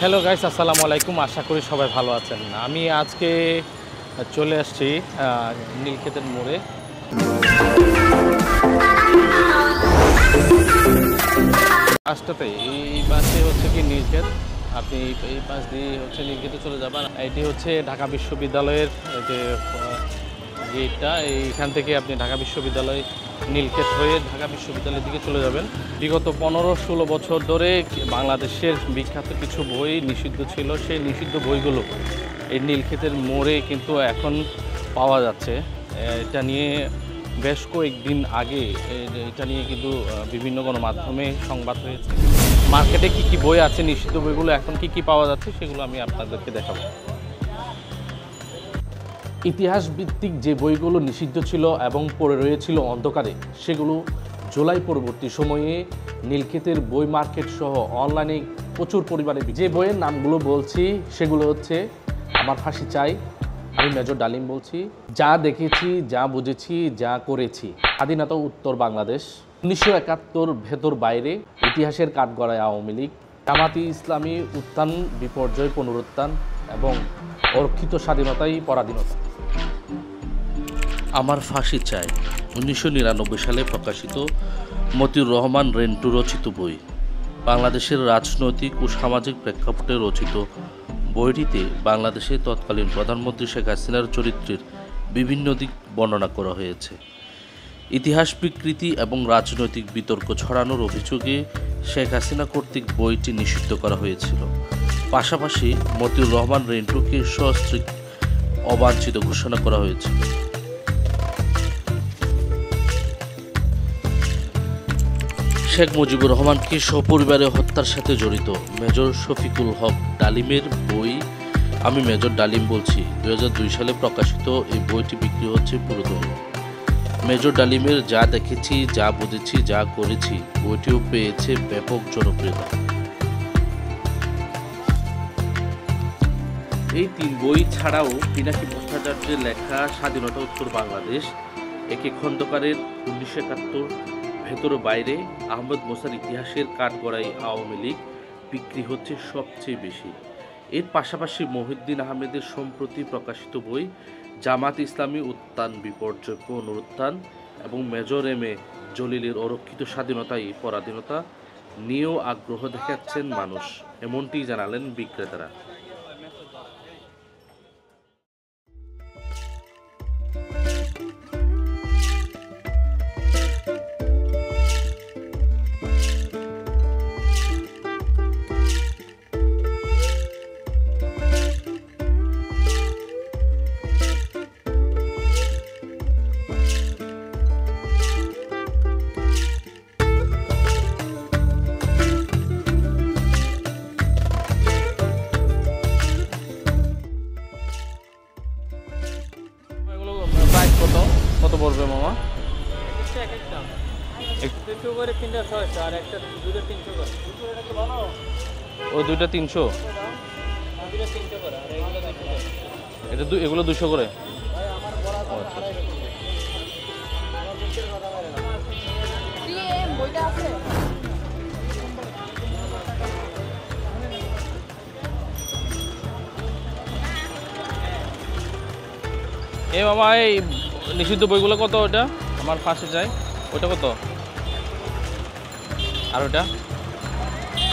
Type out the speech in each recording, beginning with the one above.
Hello guys, আসসালামু আলাইকুম। আশা করি সবাই ভালো আছেন। আমি আজকে চলে আসছি নীলক্ষেতের মোড়ে। রাস্তাতে এই পাশে হচ্ছে কি নীলক্ষেত, আপনি এই পাশ দিয়ে হচ্ছে নীলক্ষেতে চলে যাবেন। এটি হচ্ছে ঢাকা বিশ্ববিদ্যালয়ের যে গেটটা, এইখান থেকে আপনি ঢাকা বিশ্ববিদ্যালয় নীলক্ষেত হয়ে ঢাকা বিশ্ববিদ্যালয়ের দিকে চলে যাবেন। বিগত 15-16 বছর ধরে বাংলাদেশের বিখ্যাত কিছু বই নিষিদ্ধ ছিল, সেই নিষিদ্ধ বইগুলো এই নীলক্ষেতের মোড়ে কিন্তু এখন পাওয়া যাচ্ছে। এটা নিয়ে বেশ কয়েকদিন আগে এটা নিয়ে কিন্তু বিভিন্ন গণমাধ্যমে সংবাদ হয়েছে। মার্কেটে কি কি বই আছে, নিষিদ্ধ বইগুলো এখন কি কি পাওয়া যাচ্ছে, সেগুলো আমি আপনাদেরকে দেখাবো। ইতিহাস ভিত্তিক যে বইগুলো নিষিদ্ধ ছিল এবং পড়ে রয়েছিল অন্ধকারে, সেগুলো জুলাই পরবর্তী সময়ে নীলক্ষেতের বই মার্কেট সহ অনলাইনে প্রচুর পরিমাণে। যে বইয়ের নামগুলো বলছি সেগুলো হচ্ছে আমার ফাঁসি চাই, আমি মেজর ডালিম বলছি, যা দেখেছি, যা বুঝেছি, যা করেছি, স্বাধীনতা উত্তর বাংলাদেশ, 1971 ভেতর বাইরে, ইতিহাসের কাঠগড়ায় আওয়ামী লীগ, জামাতি ইসলামী, উত্থান বিপর্যয় পুনরুত্থান এবং অরক্ষিত স্বাধীনতাই পরাধীনতা। আমার ফাঁসি চাই 1999 সালে প্রকাশিত মতিউর রহমান রেন্টু রচিত বই। বাংলাদেশের রাজনৈতিক ও সামাজিক প্রেক্ষাপটে রচিত বইটিতে বাংলাদেশের তৎকালীন প্রধানমন্ত্রী শেখ হাসিনার চরিত্রের বিভিন্ন দিক বর্ণনা করা হয়েছে। ইতিহাস বিকৃতি এবং রাজনৈতিক বিতর্ক ছড়ানোর অভিযোগে শেখ হাসিনা কর্তৃক বইটি নিষিদ্ধ করা হয়েছিল। পাশাপাশি মতিউর রহমান রেন্টুকে সস্ত্রীক অবাঞ্ছিত ঘোষণা করা হয়েছিল। শেখ মুজিবুর রহমানকে সপরিবারে হত্যার সাথে জড়িত মেজর শফিকুল হক ডালিমের বই আমি মেজর ডালিম বলছি 2002 সালে প্রকাশিত এই বইটি বিক্রি হচ্ছে পুরোদমে। মেজর ডালিমের যা দেখেছি, যা বুঝেছি, যা করেছি বইটিও পেয়েছে ব্যাপক জনপ্রিয়তা। এই 3 বই ছাড়াও পিনাকি ভট্টাচার্যের লেখা স্বাধীনতা উত্তর বাংলাদেশ, একে খন্দকারের 1971 ভেতর বাইরে, আহমদ মোসার ইতিহাসের কাঠগড়াই আওয়ামী লীগ বিক্রি হচ্ছে সবচেয়ে বেশি। এর পাশাপাশি মহিউদ্দিন আহমেদের সম্প্রতি প্রকাশিত বই জামাত ইসলামী, উত্থান বিপর্যয় পুনরুত্থান এবং মেজর এম এ জলিলের অরক্ষিত স্বাধীনতাই পরাধীনতা নিয়েও আগ্রহ দেখাচ্ছেন মানুষ, এমনটি জানালেন বিক্রেতারা। কত পড়বে মামা? ও দুইটা 300, এটা এগুলো 200 করে। এ মামা, এই নিষিদ্ধ বইগুলো কত? ওটা আমার ফাঁসি চাই, ওটা কত? আর ওটা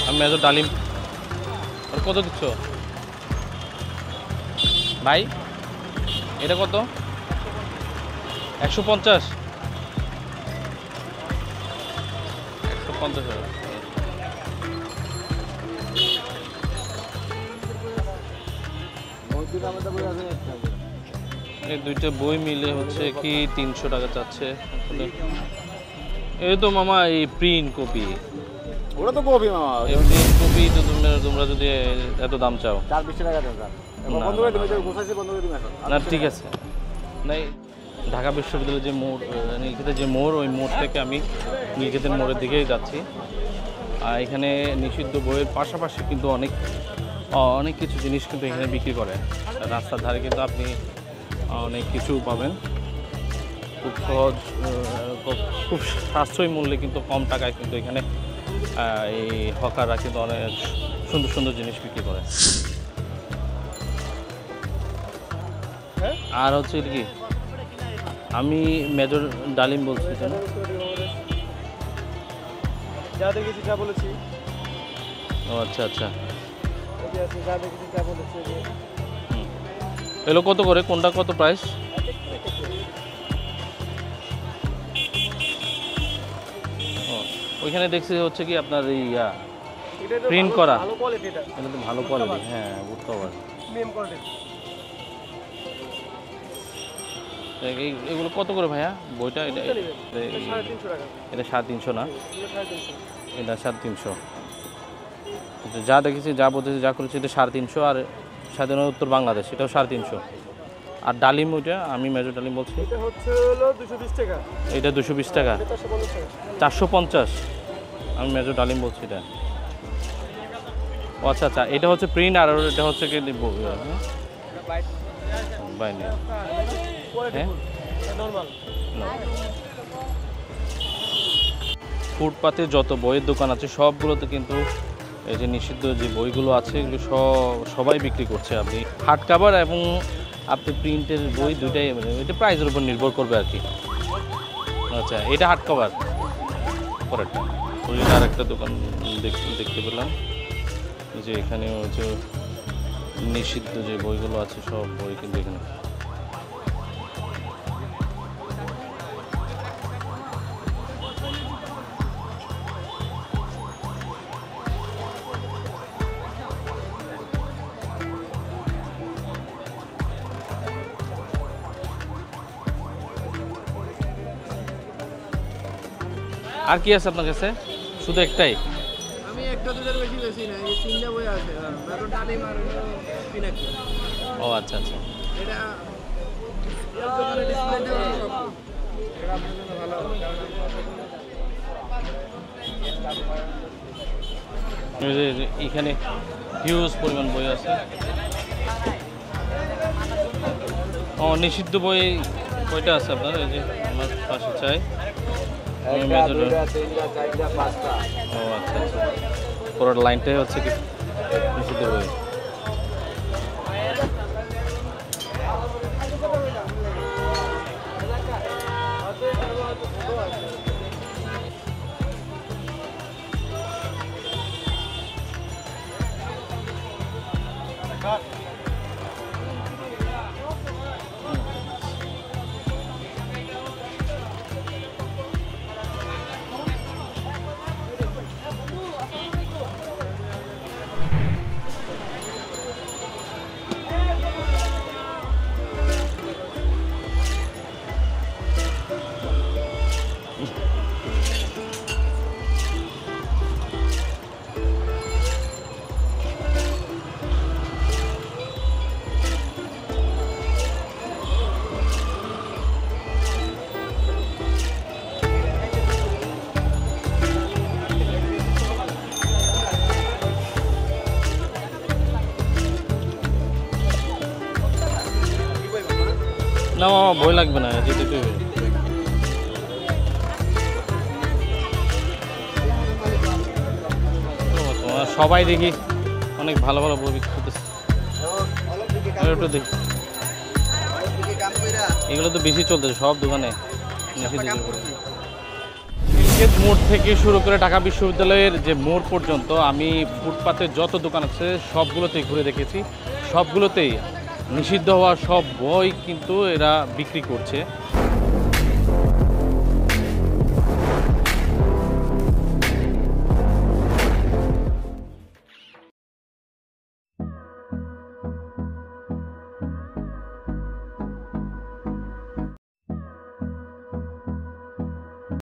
আমি মেজর ডালিম, আর কত দিচ্ছ ভাই? এটা কত? 150? 150 এই দুইটা বই মিলে হচ্ছে কি 300 টাকা চাচ্ছে আসলে। এই তো মামা এই প্রিন্ট কপি, ওটা তো কপি মামা, এই প্রিন্ট কপি তো তোমরা যদি এত দাম চাও 420 টাকা দেন স্যার। এখন বন্ধ করে দিই, গোছাইছি, বন্ধ করে দিই এখন। না ঠিক আছে, নাই ঢাকা বিশ্ববিদ্যালয়ের যে মোড়, নীলক্ষেতের যে মোড়, ওই মোড় থেকে আমি নীলক্ষেতের মোড়ের দিকেই যাচ্ছি। আর এখানে নিষিদ্ধ বইয়ের পাশাপাশি কিন্তু অনেক কিছু জিনিস কিন্তু এখানে বিক্রি করে। রাস্তার ধারে কিন্তু আপনি অনেক কিছু পাবেন খুব সহজ, খুব সাশ্রয়ী মূল্যে, কিন্তু কম টাকায় কিন্তু এখানে এই হকাররা কিন্তু অনেক সুন্দর সুন্দর জিনিস বিক্রি করে। আর হচ্ছে এটা কি, আমি মেজর ডালিম বলছি তাই না? যা দেখেছি যা বলেছি, ও আচ্ছা আচ্ছা। যা দেখেছি যা বলেছি। এগুলো কত করে, কোনটা কত প্রাইস? ও ওইখানে দেখছি হচ্ছে কি আপনার এই প্রিন্ট করা, ভালো কোয়ালিটি, এটা এটা তো ভালো কোয়ালিটি। হ্যাঁ উড কভার প্রিমিয়াম কোয়ালিটি। এগুলো কত করে ভাইয়া বইটা? এটা এটা 350 টাকা। এটা 350 না, এটা 350। এটা 350। যা দেখেছি যা বলতেছি যা করেছি এটা 350, আর স্বাধীনতা উত্তর বাংলাদেশ এটাও 350। আর ডালিম ওইটা আমি মেজর ডালিম বলছি, এটা হচ্ছে হলো 220 টাকা। এটা 220 টাকা। এটা 450 টাকা। 450 আমি মেজর ডালিম বলছি এটা। ও আচ্ছা আচ্ছা, এটা হচ্ছে প্রিন্ট আর এটা হচ্ছে কি বাইনে। হ্যাঁ নরমাল। ফুটপাতে যত বইয়ের দোকান আছে সবগুলোতে কিন্তু এই যে নিষিদ্ধ যে বইগুলো আছে এগুলো সবাই বিক্রি করছে। আপনি হার্ড কাভার এবং আপনি প্রিন্টের বই দুইটাই, মানে এটা প্রাইসের উপর নির্ভর করবে আর কি। আচ্ছা এটা হার্ড কভার, পরেরটা ওই আর একটা দোকান দেখতে পেলাম যে এখানে হচ্ছে নিষিদ্ধ যে বইগুলো আছে সব বই কিন্তু এখানে। আর কি আছে আপনার কাছে? শুধু একটাই? আমি একটা দুটোর বেশি বেশি না, এই তিনটা বই আছে, মেজর ডালিম আর পিনাকি। ও আচ্ছা আচ্ছা। এটা এর দোকানে ডিসপ্লে দেওয়া সব। এটা আপনার জন্য ভালো হবে, এই যে এখানে হিউজ পরিমাণ বই আছে। ও নিষিদ্ধ বই কয়টা আছে আপনার? এই যে আমার পাশে চাই। ও আচ্ছা আচ্ছা, পুরো লাইনটাই হচ্ছে কি নিষিদ্ধ বই। না মামা বই লাগবে না, যেতে দেবে। তোমার সবাই দেখি অনেক ভালো ভালো বই বিক্রি করতেছে। একটু দেখি, এগুলো তো বেশি চলতেছে সব দোকানে। নিষেধ মোড় থেকে শুরু করে ঢাকা বিশ্ববিদ্যালয়ের যে মোড় পর্যন্ত আমি ফুটপাতের যত দোকান আছে সবগুলোতেই ঘুরে দেখেছি, সবগুলোতেই নিষিদ্ধ হওয়া সব বই কিন্তু এরা বিক্রি করছে।